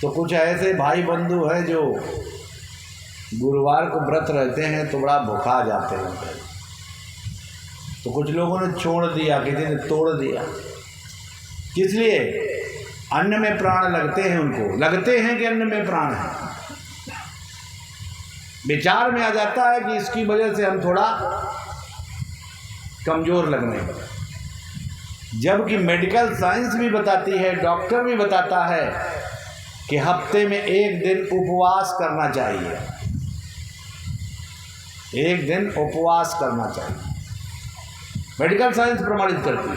तो कुछ ऐसे भाई बंधु हैं जो गुरुवार को व्रत रहते हैं तो बड़ा भूखा जाते हैं, तो कुछ लोगों ने छोड़ दिया, किसी ने तोड़ दिया। किस लिए? अन्न में प्राण लगते हैं, उनको लगते हैं कि अन्न में प्राण है। विचार में आ जाता है कि इसकी वजह से हम थोड़ा कमजोर लग रहे हैं, जबकि मेडिकल साइंस भी बताती है, डॉक्टर भी बताता है कि हफ्ते में एक दिन उपवास करना चाहिए, एक दिन उपवास करना चाहिए। मेडिकल साइंस प्रमाणित करती है।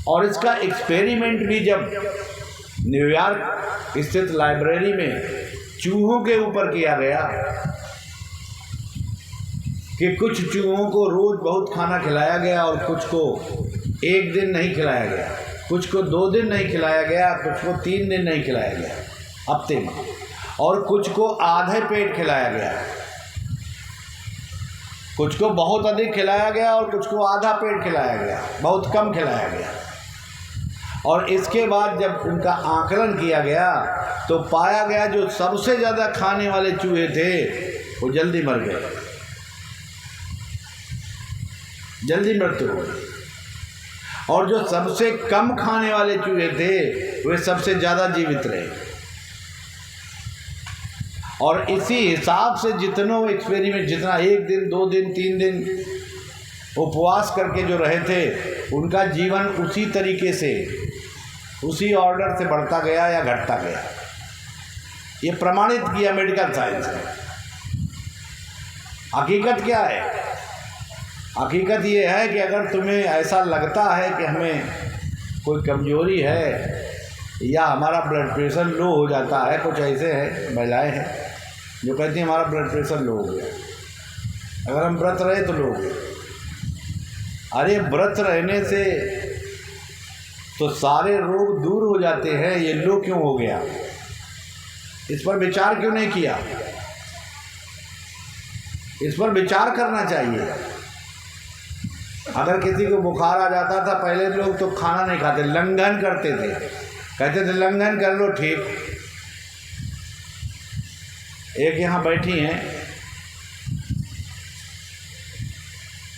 और इसका एक्सपेरिमेंट भी जब न्यूयॉर्क स्थित लाइब्रेरी में चूहों के ऊपर किया गया कि कुछ चूहों को रोज बहुत खाना खिलाया गया और कुछ को एक दिन नहीं खिलाया गया, कुछ को 2 दिन नहीं खिलाया गया, कुछ को 3 दिन नहीं खिलाया गया हफ्ते में, और कुछ को आधे पेट खिलाया गया, कुछ को बहुत अधिक खिलाया गया और कुछ को आधा पेट खिलाया गया, बहुत कम खिलाया गया। और इसके बाद जब उनका आकलन किया गया तो पाया गया जो सबसे ज़्यादा खाने वाले चूहे थे वो जल्दी मर गए, जल्दी मृत्यु हो गई, और जो सबसे कम खाने वाले चूहे थे वे सबसे ज़्यादा जीवित रहे। और इसी हिसाब से जितनों एक्सपेरिमेंट, जितना 1 दिन 2 दिन 3 दिन उपवास करके जो रहे थे, उनका जीवन उसी तरीके से, उसी ऑर्डर से बढ़ता गया या घटता गया। ये प्रमाणित किया मेडिकल साइंस ने। हकीकत क्या है? हकीकत ये है कि अगर तुम्हें ऐसा लगता है कि हमें कोई कमजोरी है या हमारा ब्लड प्रेशर लो हो जाता है, कुछ ऐसे हैं महिलाएं हैं जो कहती हैं हमारा ब्लड प्रेशर लो हो गया, अगर हम व्रत रहे तो लो हो गया। अरे व्रत रहने से तो सारे रोग दूर हो जाते हैं, ये लो क्यों हो गया? इस पर विचार क्यों नहीं किया? इस पर विचार करना चाहिए। अगर किसी को बुखार आ जाता था, पहले लोग तो खाना नहीं खाते, लंघन करते थे, कहते थे लंघन कर लो ठीक। एक यहाँ बैठी हैं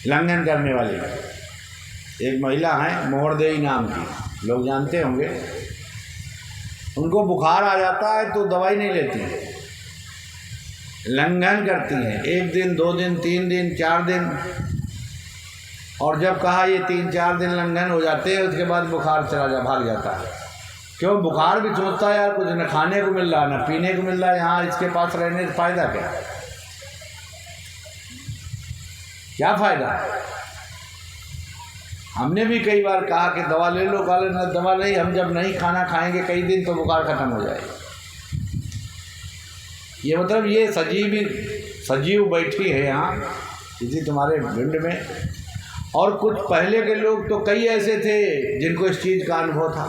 लंघन करने वाली, एक महिला हैं मोहरदेई नाम की, लोग जानते होंगे। उनको बुखार आ जाता है तो दवाई नहीं लेती, लंघन करती हैं, 1 दिन 2 दिन 3 दिन 4 दिन, और जब कहा ये 3-4 दिन लंघन हो जाते हैं उसके बाद बुखार भाग जाता है। क्यों? बुखार भी सोचता है यार कुछ न खाने को मिल रहा, न पीने को मिल रहा है, यहाँ इसके पास रहने से फ़ायदा क्या? क्या फ़ायदा? हमने भी कई बार कहा कि दवा ले लो, कहा ना दवा नहीं, हम जब नहीं खाना खाएंगे कई दिन तो बुखार ख़त्म हो जाएगा। ये मतलब ये सजीव बैठी है यहाँ किसी तुम्हारे भिंड में। और कुछ पहले के लोग तो कई ऐसे थे जिनको इस चीज़ का अनुभव था।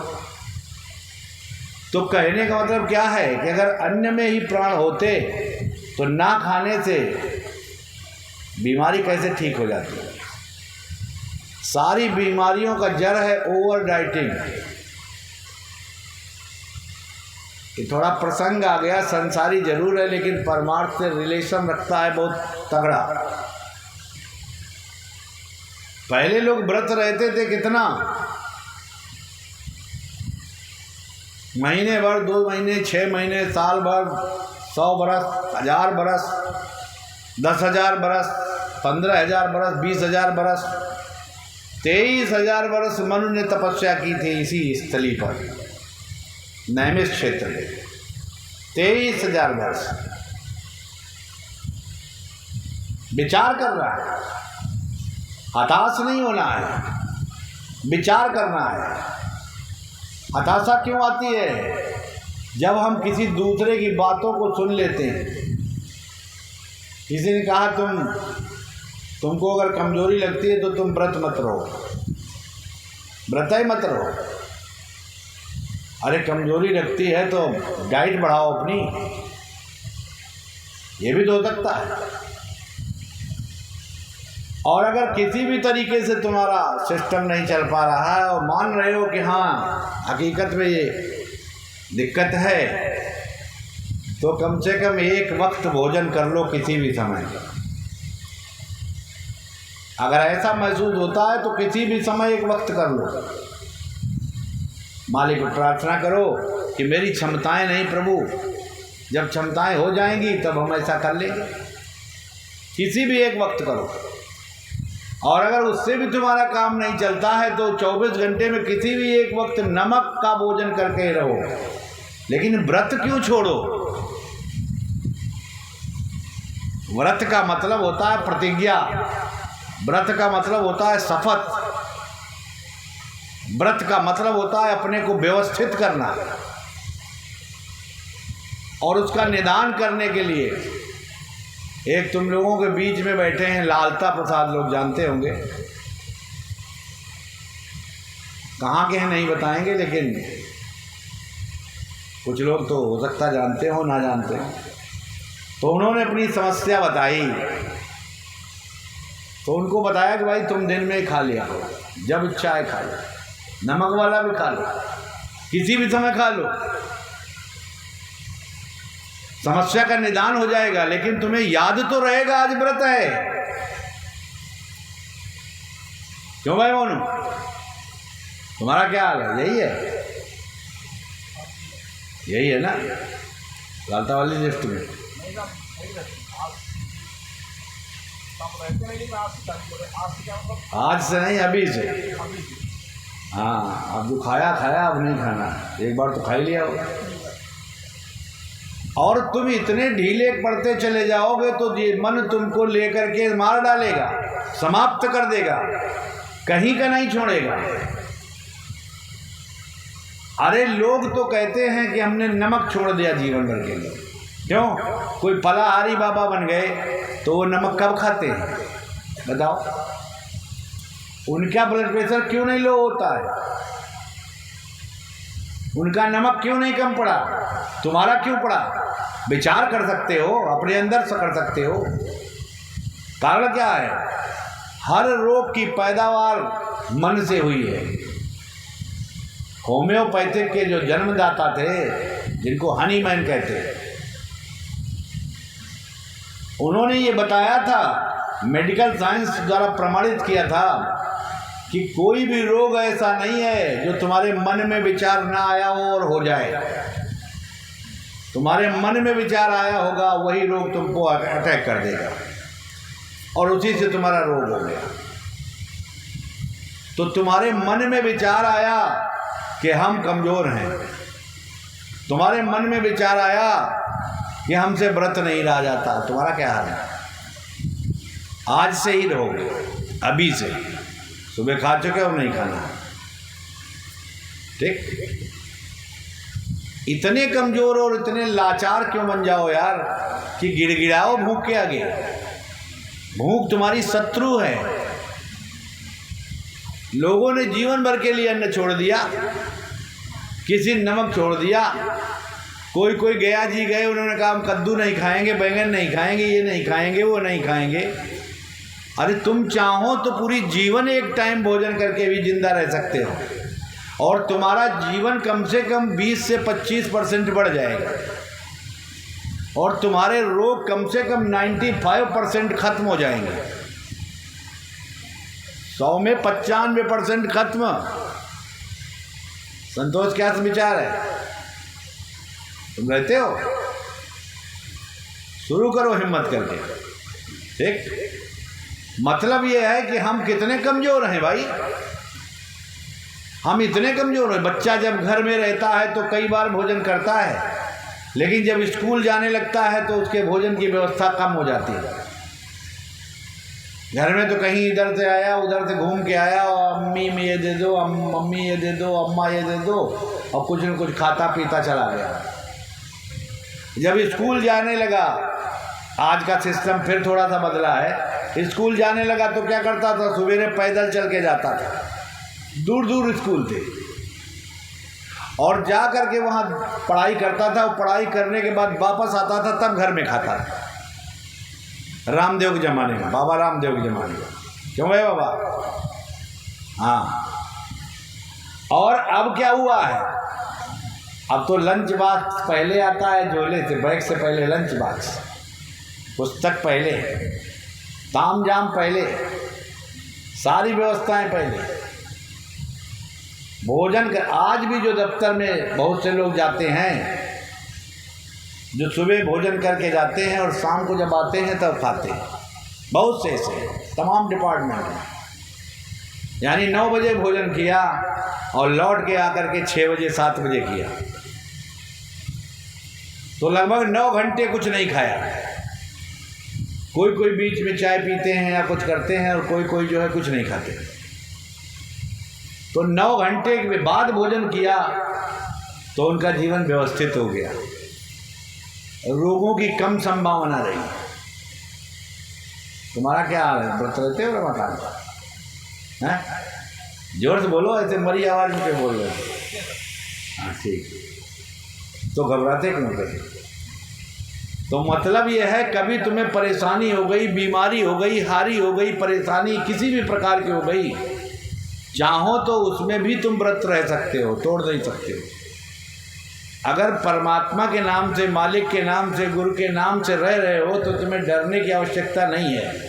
तो कहने का मतलब क्या है कि अगर अन्न में ही प्राण होते तो ना खाने से बीमारी कैसे ठीक हो जाती है? सारी बीमारियों का जड़ है ओवर डाइटिंग। ये थोड़ा प्रसंग आ गया, संसारी जरूर है लेकिन परमार्थ से रिलेशन रखता है बहुत तगड़ा। पहले लोग व्रत रहते थे कितना, महीने भर, 2 महीने, 6 महीने, साल भर, 100 बरस, 1000 बरस, 10,000 बरस, 15,000 बरस, 20,000 बरस, 23,000 बरस मनु ने तपस्या की थी इसी स्थली पर, नैमिष क्षेत्र में। 23,000 वर्ष विचार कर रहा है, हताश नहीं होना है, विचार करना है। हताशा क्यों आती है? जब हम किसी दूसरे की बातों को सुन लेते हैं। किसी ने कहा तुमको अगर कमजोरी लगती है तो तुम व्रत मत रहो, व्रत ही मत रहो। अरे कमजोरी लगती है तो डाइट बढ़ाओ अपनी, ये भी तो हो सकता है। और अगर किसी भी तरीके से तुम्हारा सिस्टम नहीं चल पा रहा है और मान रहे हो कि हाँ हकीकत में ये दिक्कत है तो कम से कम एक वक्त भोजन कर लो किसी भी समय। अगर ऐसा महसूस होता है तो किसी भी समय एक वक्त कर लो। मालिक को प्रार्थना करो कि मेरी क्षमताएं नहीं प्रभु, जब क्षमताएं हो जाएंगी तब हम ऐसा कर लेंगे। किसी भी एक वक्त करो। और अगर उससे भी तुम्हारा काम नहीं चलता है तो 24 घंटे में किसी भी एक वक्त नमक का भोजन करके रहो। लेकिन व्रत क्यों छोड़ो? व्रत का मतलब होता है प्रतिज्ञा, व्रत का मतलब होता है शपथ, व्रत का मतलब होता है अपने को व्यवस्थित करना। और उसका निदान करने के लिए एक तुम लोगों के बीच में बैठे हैं लालता प्रसाद, लोग जानते होंगे, कहाँ के हैं नहीं बताएंगे, लेकिन कुछ लोग तो हो सकता जानते हो ना जानते हो। तो उन्होंने अपनी समस्या बताई, तो उनको बताया कि भाई तुम दिन में खा लिया, जब इच्छा है खा लो, नमक वाला भी खा लो, किसी भी समय खा लो, समस्या का निदान हो जाएगा। लेकिन तुम्हें याद तो रहेगा आज व्रत है। क्यों भाई मोनू, तुम्हारा क्या हाल है? यही है, यही है ना लालता वाली लिस्ट में। आज से नहीं, अभी से। हाँ, अब जो खाया खाया, अब नहीं खाना, एक बार तो खा ही लिया होगा। और तुम इतने ढीले पड़ते चले जाओगे तो ये मन तुमको लेकर के मार डालेगा, समाप्त कर देगा, कहीं का नहीं छोड़ेगा। अरे लोग तो कहते हैं कि हमने नमक छोड़ दिया जीवन भर के लिए। क्यों? कोई फलाहारी बाबा बन गए तो वो नमक कब खाते हैं बताओ? उनका ब्लड प्रेशर क्यों नहीं लो होता है? उनका नमक क्यों नहीं कम पड़ा? तुम्हारा क्यों पड़ा? विचार कर सकते हो, अपने अंदर से कर सकते हो। कारण क्या है? हर रोग की पैदावार मन से हुई है। होम्योपैथिक के जो जन्मदाता थे, जिनको हनीमैन कहते हैं, उन्होंने ये बताया था, मेडिकल साइंस द्वारा प्रमाणित किया था कि कोई भी रोग ऐसा नहीं है जो तुम्हारे मन में विचार ना आया हो और हो जाए। तुम्हारे मन में विचार आया होगा, वही रोग तुमको अटैक कर देगा और उसी से तुम्हारा रोग हो गया। तो तुम्हारे मन में विचार आया कि हम कमज़ोर हैं, तुम्हारे मन में विचार आया कि हमसे व्रत नहीं रहा जाता, तुम्हारा क्या हाल है? आज से ही रहोगे, अभी से। सुबह खा चुके हो, नहीं खाना, ठीक? इतने कमज़ोर और इतने लाचार क्यों बन जाओ यार कि गिड़गिड़ाओ भूख के आगे? भूख तुम्हारी शत्रु है। लोगों ने जीवन भर के लिए अन्न छोड़ दिया, किसी नमक छोड़ दिया, कोई गया जी गए, उन्होंने कहा हम कद्दू नहीं खाएंगे, बैंगन नहीं खाएंगे, ये नहीं खाएंगे, वो नहीं खाएंगे। अरे तुम चाहो तो पूरी जीवन एक टाइम भोजन करके भी जिंदा रह सकते हो और तुम्हारा जीवन कम से कम 20 से 25% बढ़ जाएगा और तुम्हारे रोग कम से कम 95% खत्म हो जाएंगे। 100 में 95% खत्म। संतोष, क्या विचार है? तुम रहते हो? शुरू करो हिम्मत करके, ठीक? मतलब ये है कि हम कितने कमज़ोर हैं भाई, हम इतने कमज़ोर हैं। बच्चा जब घर में रहता है तो कई बार भोजन करता है, लेकिन जब स्कूल जाने लगता है तो उसके भोजन की व्यवस्था कम हो जाती है। घर में तो कहीं इधर से आया, उधर से घूम के आया, और अम्मी में ये दे दो, मम्मी ये दे दो, अम्मा ये दे दो, और कुछ न कुछ खाता पीता चला गया। जब स्कूल जाने लगा, आज का सिस्टम फिर थोड़ा सा बदला है, स्कूल जाने लगा तो क्या करता था? सवेरे पैदल चल के जाता था, दूर दूर स्कूल थे, और जा कर के वहाँ पढ़ाई करता था। और पढ़ाई करने के बाद वापस आता था, तब घर में खाता था। रामदेव के ज़माने में, बाबा रामदेव के ज़माने में। क्यों है बाबा? हाँ। और अब क्या हुआ है? अब तो लंच बॉक्स पहले आता है झोले से, बैग से पहले लंच बॉक्स, पुस्तक पहले, ताम जाम पहले, सारी व्यवस्थाएं पहले। भोजन कर आज भी जो दफ्तर में बहुत से लोग जाते हैं, जो सुबह भोजन करके जाते हैं और शाम को जब आते हैं तब खाते हैं, बहुत से ऐसे तमाम डिपार्टमेंट में। यानी 9 बजे भोजन किया और लौट के आकर के 6 बजे 7 बजे किया, तो लगभग 9 घंटे कुछ नहीं खाया। कोई बीच में चाय पीते हैं या कुछ करते हैं, और कोई जो है कुछ नहीं खाते। तो 9 घंटे के बाद भोजन किया तो उनका जीवन व्यवस्थित हो गया, रोगों की कम संभावना रही। तुम्हारा क्या हाल है, व्रत रहते हो रमजान का? हैं? जोर से बोलो, ऐसे मरी आवाज में क्यों बोल रहे हो? हाँ ठीक, तो घबराते क्यों थे? तो मतलब यह है, कभी तुम्हें परेशानी हो गई, बीमारी हो गई, हारी हो गई, परेशानी किसी भी प्रकार की हो गई, चाहो तो उसमें भी तुम व्रत रह सकते हो, तोड़ नहीं सकते हो। अगर परमात्मा के नाम से, मालिक के नाम से, गुरु के नाम से रह रहे हो तो तुम्हें डरने की आवश्यकता नहीं है।